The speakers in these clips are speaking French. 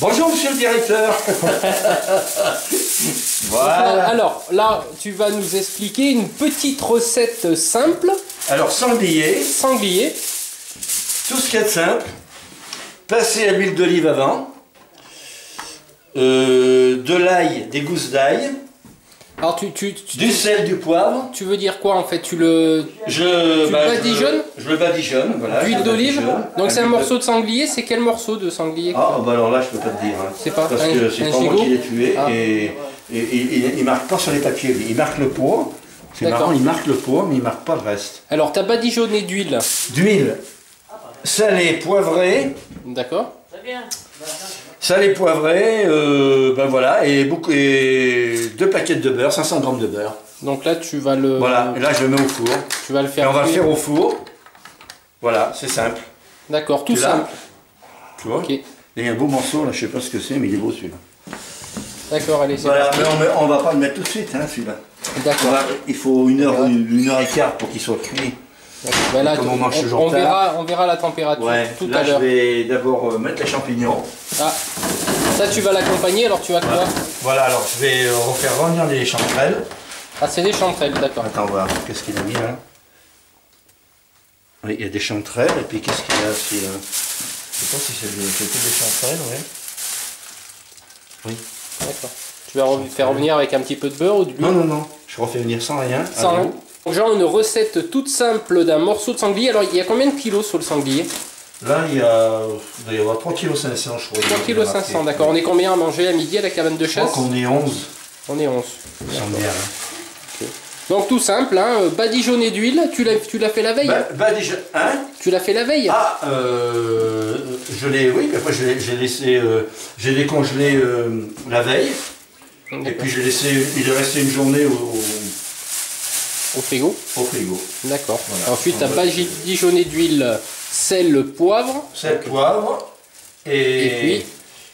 Bonjour monsieur le directeur. Voilà. Alors là, tu vas nous expliquer une petite recette simple. Alors sanglier. Sanglier. Tout ce qu'il y a de simple. Passer à l'huile d'olive avant. De l'ail, des gousses d'ail. Alors du sel, du poivre. Tu veux dire quoi en fait? Tu le badigeonnes? Je le badigeonne, voilà. D'huile d'olive. Donc c'est un morceau de sanglier. C'est quel morceau de sanglier? Ah bah alors là je peux pas te dire. Hein. C'est pas. Parce que c'est pas moi qui l'ai tué. Ah. Et il marque pas sur les papiers. Il marque le poids. C'est marrant, il marque le poids, mais il marque pas le reste. Alors t'as badigeonné d'huile. D'huile salée, poivrée. D'accord. Très bien. Salé poivré, ben voilà, et 2 paquets de beurre, 500 grammes de beurre. Donc là tu vas le... Voilà, et là je le mets au four. Tu vas le faire. Et on va le faire au four. Voilà, c'est simple. D'accord, tout simple. Tu vois? Okay. Il y a un beau morceau là, je sais pas ce que c'est, mais il est beau celui-là. D'accord, allez, c'est voilà, parti. mais on va pas le mettre tout de suite, hein, celui-là. D'accord. Il faut une heure et quart pour qu'il soit cuit. Ben là, Comme on mange toujours tard. on verra la température tout à l'heure. Je vais d'abord mettre les champignons. Ah, ça tu vas l'accompagner, alors tu vas quoi? Voilà, alors je vais refaire revenir les chanterelles. Ah, c'est des chanterelles, d'accord. Attends, voir, qu'est-ce qu'il a mis là? Oui, il y a des chanterelles, et puis qu'est-ce qu'il y a aussi là? Je sais pas si c'était des chanterelles, ouais. Oui. D'accord. Tu vas faire revenir avec un petit peu de beurre ou de l'huile? Non, non, non, je refais venir sans rien. Sans rien. Donc, genre une recette toute simple d'un morceau de sanglier. Alors il y a combien de kilos sur le sanglier? Là il doit y avoir 3,5 kg je crois. 3,5 kg, d'accord. On est combien à manger à midi à la cabane de chasse? Je crois qu'on est 11. On est 11. Sans bien, hein. Okay. Donc tout simple, hein, badigeonné d'huile, tu l'as fait la veille? Hein? Tu l'as fait la veille? Ah, oui, après j'ai décongelé la veille. Et puis il est resté une journée au frigo. Au frigo. D'accord. Voilà. Ensuite, tu as badigeonné d'huile, sel, poivre. Sel, poivre. Et puis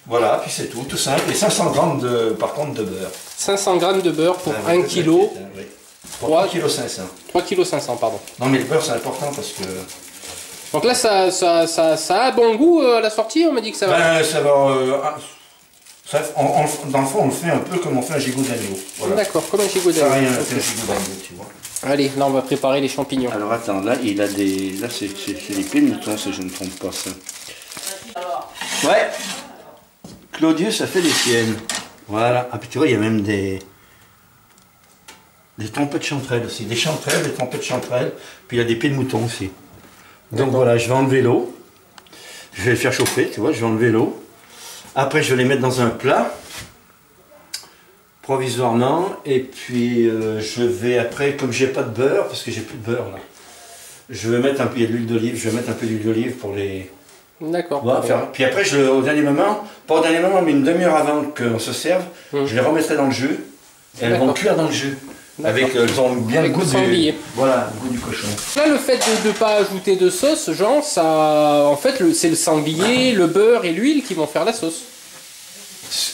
voilà, puis c'est tout simple. Et 500 grammes par contre de beurre. 500 grammes de beurre pour 1 kg. Oui. 3,5 kg. 3,5 kg, pardon. Non mais le beurre c'est important parce que... Donc là ça a bon goût à la sortie, on m'a dit que ça va. Ben, ça va... dans le fond on le fait un peu comme on fait un gigot d'agneau. Voilà. D'accord, comme un gigot d'agneau. Pareil, on fait un gigot d'agneau, tu vois. Allez, là on va préparer les champignons. Alors attends, là il a des... Là c'est des pieds de mouton si je ne me trompe pas ça. Ouais. Claudius a fait les siennes. Voilà. Ah puis tu vois il y a même des trompettes de chanterelles aussi. Des chanterelles, des trompettes de chanterelles. Puis il y a des pieds de mouton aussi. Donc voilà, je vais enlever l'eau. Je vais les faire chauffer, tu vois, je vais enlever l'eau. Après je vais les mettre dans un plat. Provisoirement, et puis je vais après, comme j'ai pas de beurre, parce que j'ai plus de beurre là, je vais mettre un peu d'huile d'olive, je vais mettre un peu d'huile d'olive pour les... D'accord. Voilà, puis après, au dernier moment, pas au dernier moment, mais une demi-heure avant qu'on se serve, je les remettrai dans le jus, et elles vont cuire dans le jus. Avec, elles ont bien le goût du sanglier. Voilà, le goût du cochon. Là, le fait de ne pas ajouter de sauce, Jean, ça, en fait, c'est le sanglier, le beurre et l'huile qui vont faire la sauce.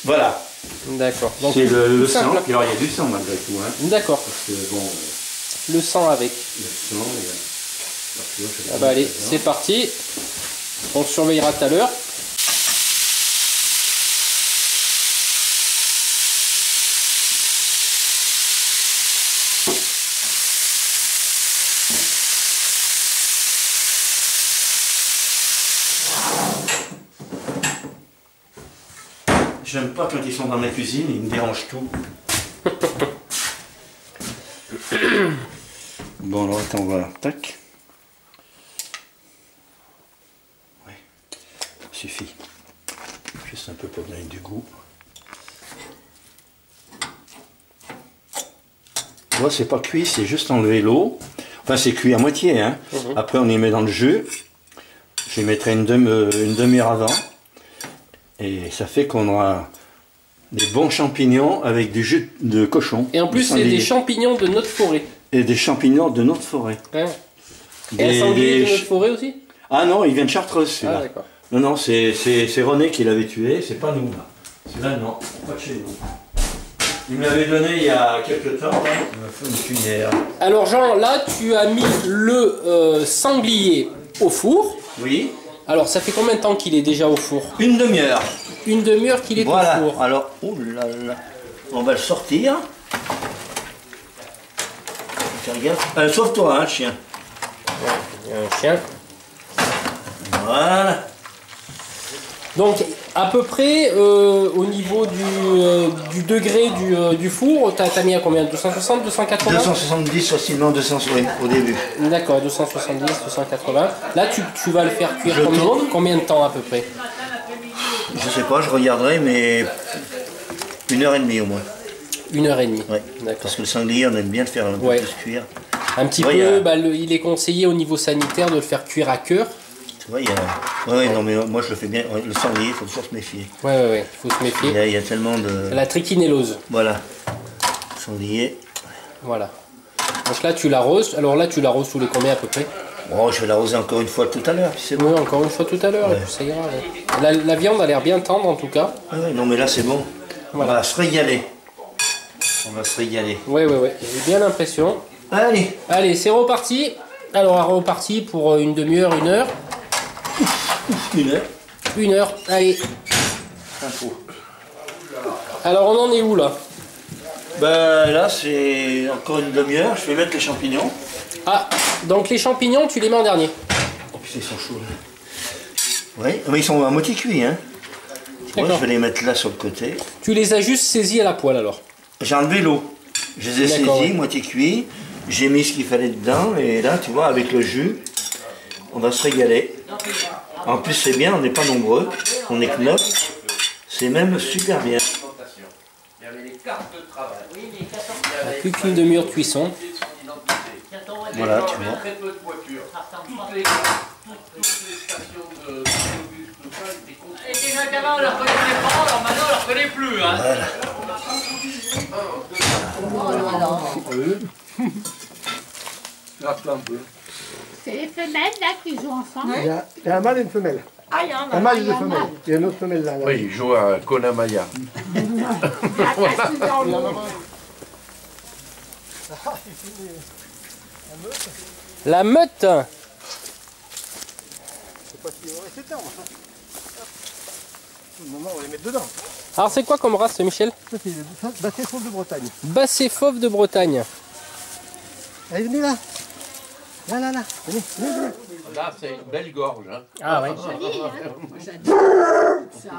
Voilà. D'accord. C'est le sang. Puis alors il y a du sang malgré tout. Hein. D'accord. Parce que bon. Le sang avec. Le sang. Ah bah allez, c'est parti. On surveillera tout à l'heure. J'aime pas quand ils sont dans la cuisine, ils me dérangent tout. Bon alors attends, voilà, tac. Ouais, suffit. Juste un peu pour donner du goût. Tu vois, c'est pas cuit, c'est juste enlever l'eau. Enfin, c'est cuit à moitié, hein. Après, on y met dans le jus. Je les mettrai une demi-heure avant. Et ça fait qu'on aura des bons champignons avec du jus de cochon. Et en plus, c'est des champignons de notre forêt. Et des champignons de notre forêt. Ouais. Et un sanglier de notre forêt aussi? Ah non, il vient de Chartreuse celui-là. Ah d'accord. Non, non, c'est René qui l'avait tué, c'est pas nous là. Celui-là, non, pas de chez nous. Il me l'avait donné il y a quelques temps, là. Il m'a fait une cuillère. Alors Jean, là, tu as mis le sanglier au four. Oui. Alors, ça fait combien de temps qu'il est déjà au four? Une demi-heure. une demi-heure qu'il est Voilà, au four. alors, ouh là là, on va le sortir. Regarde. Sauve-toi, hein, chien. Il y a un chien. Voilà. Donc, à peu près, au niveau du degré du four, t'as mis à combien? 260, 280? 270, facilement 200 au début. D'accord, 270, 280. Là, tu vas le faire cuire combien de temps à peu près? Je sais pas, je regarderai, mais 1h30 au moins. 1h30. Ouais. D'accord. Parce que le sanglier, on aime bien le faire un peu plus cuire. Un petit peu, il est conseillé au niveau sanitaire de le faire cuire à cœur. Tu vois, il y a... Ouais, non, mais moi je le fais bien. Le sanglier, il faut toujours se méfier. Ouais, il faut se méfier. Il y a tellement de... La trichinellose. Voilà. Sanglier. Voilà. Donc là, tu l'arroses. Alors là, tu l'arroses sous les combien à peu près? Bon, je vais l'arroser encore une fois tout à l'heure, puis c'est bon. Oui, encore une fois tout à l'heure, et puis ça ira. Ouais. La viande a l'air bien tendre en tout cas. Ouais, non, mais là c'est bon. Voilà. On va se régaler. On va se régaler. Oui, j'ai bien l'impression. Allez. Allez, c'est reparti. Alors, reparti pour une demi-heure, 1 heure. 1 heure. 1 heure, allez. Info. Alors, on en est où là? Ben là, c'est encore une demi-heure. Je vais mettre les champignons. Ah, donc les champignons, tu les mets en dernier. Oh putain, ils sont chauds. Oui, mais ils sont à moitié cuits, hein. Tu vois, je vais les mettre là sur le côté. Tu les as juste saisis à la poêle alors? J'ai enlevé l'eau. Je les ai saisis, ouais. moitié cuits. J'ai mis ce qu'il fallait dedans. Et là, tu vois, avec le jus, on va se régaler. En plus, c'est bien, on n'est pas nombreux. On est que 9. C'est même super bien. Plus qu'une demi-heure de cuisson. Voilà, tu vois. Et déjà qu'avant on la reconnaissait pas, alors maintenant on la reconnaît plus. Hein. C'est les femelles là qui jouent ensemble. Il y a un mâle et une femelle. Ah, il y en a Un mâle et il y deux en a. femelles. Il y a une autre femelle là. Oui, il joue à Konamaya. Ah, c'est dans l'eau. La meute. C'est pas si c'est temps. Au moment on va les mettre dedans. Alors, c'est quoi comme race, Michel? Ça c'est Basset Fauve de Bretagne. Basset Fauve de Bretagne. Allez, venez là. Là. Venez. Là, c'est une belle gorge. Hein. Ah ouais. Joli, hein. J'adore ça.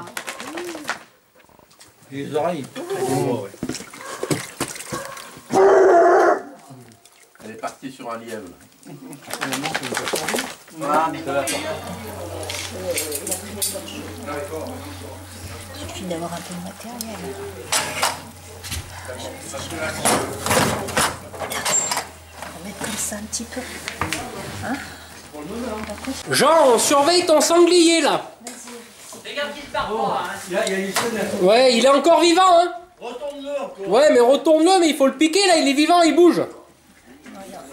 Les oreilles. Elle est partie sur un lièvre. Il suffit d'avoir un peu de matériel. On va mettre comme ça un petit peu. Hein? Jean, on surveille ton sanglier là. Regarde qu'il se barre pas. Hein. Ouais, il est encore vivant, hein. Retourne-le encore. Ouais, mais retourne-le, mais il faut le piquer là, il est vivant, il bouge.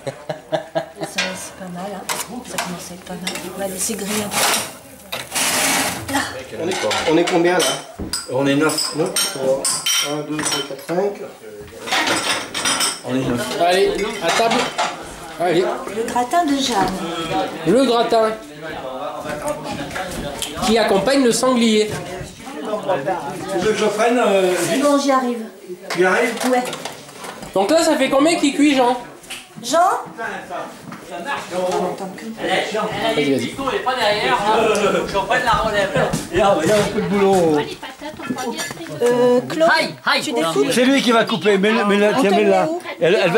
C'est pas mal, hein. Ça commence à être pas mal. On va laisser griller un peu. On est combien là? On est 9. 1, 2, 3, 4, 5. On est 9. Allez, à table. Allez, Le gratin de Jeanne. le gratin. Qui accompagne le sanglier. Tu veux que je prenne C'est bon, j'y arrive. Tu arrives? Ouais. Donc là, ça fait combien qu'il cuit, Jean? Jean? Vas-y, vas-y. Nico il est pas derrière. Je reprenne la relève. Il y a un peu de boulot. Les patates, on va bien traiter. Claude, Aïe, tu découpes? C'est lui qui va couper, mais là, On tiens, te mets met là. où?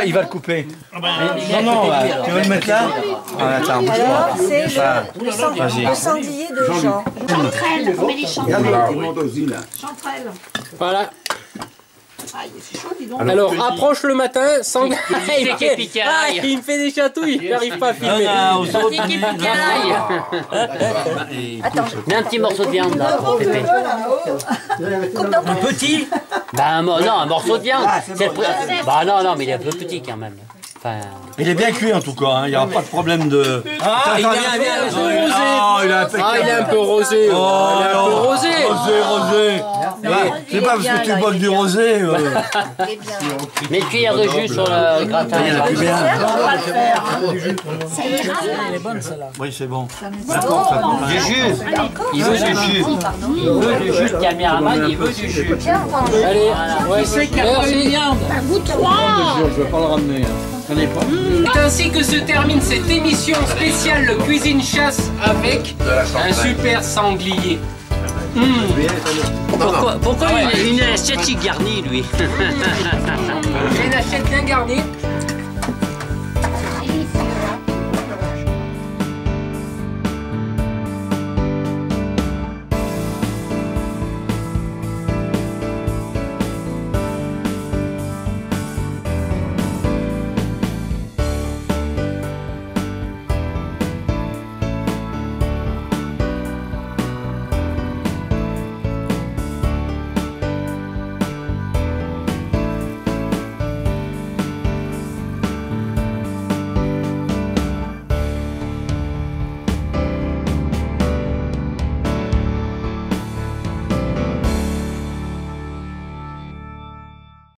Il va le couper. Non, tu veux le mettre là? Ah, attends, bouge Alors, pas. c'est Vas-y. le sanglier de Jean. Chanterelles, on met les chanterelles. Ah, Chanterelles. Voilà. Aïe, c'est chaud, dis donc. Alors, approche le matin, sanglier. C'est qui pique à l'ail. Il me fait des chatouilles, il n'arrive pas à filmer. C'est qui pique à l'ail. Mets un petit morceau de viande là pour Pépé. Coupe Un petit? Bah non, un morceau de viande. C'est le prix. Bah non, mais il est un peu petit quand même. Enfin... Il est bien cuit en tout cas, hein. Il n'y aura pas de problème de... Ah, il est un peu rosé. Ah, il est un peu rosé. Oh, il est un peu rosé. Rosé. C'est pas parce que tu bois du rosé. Mets une cuillère de jus sur le gratin. Il y en a plus bien. Elle est bonne celle-là. Oui, c'est bon. Du jus. Il veut du jus. Il veut du jus de Cameraman, il veut du jus. Allez, c'est merci. Je vais pas le ramener. C'est ainsi que se termine cette émission spéciale Le Cuisine Chasse avec un super sanglier. Pourquoi une assiette garnie, lui? J'ai une assiette bien garnie.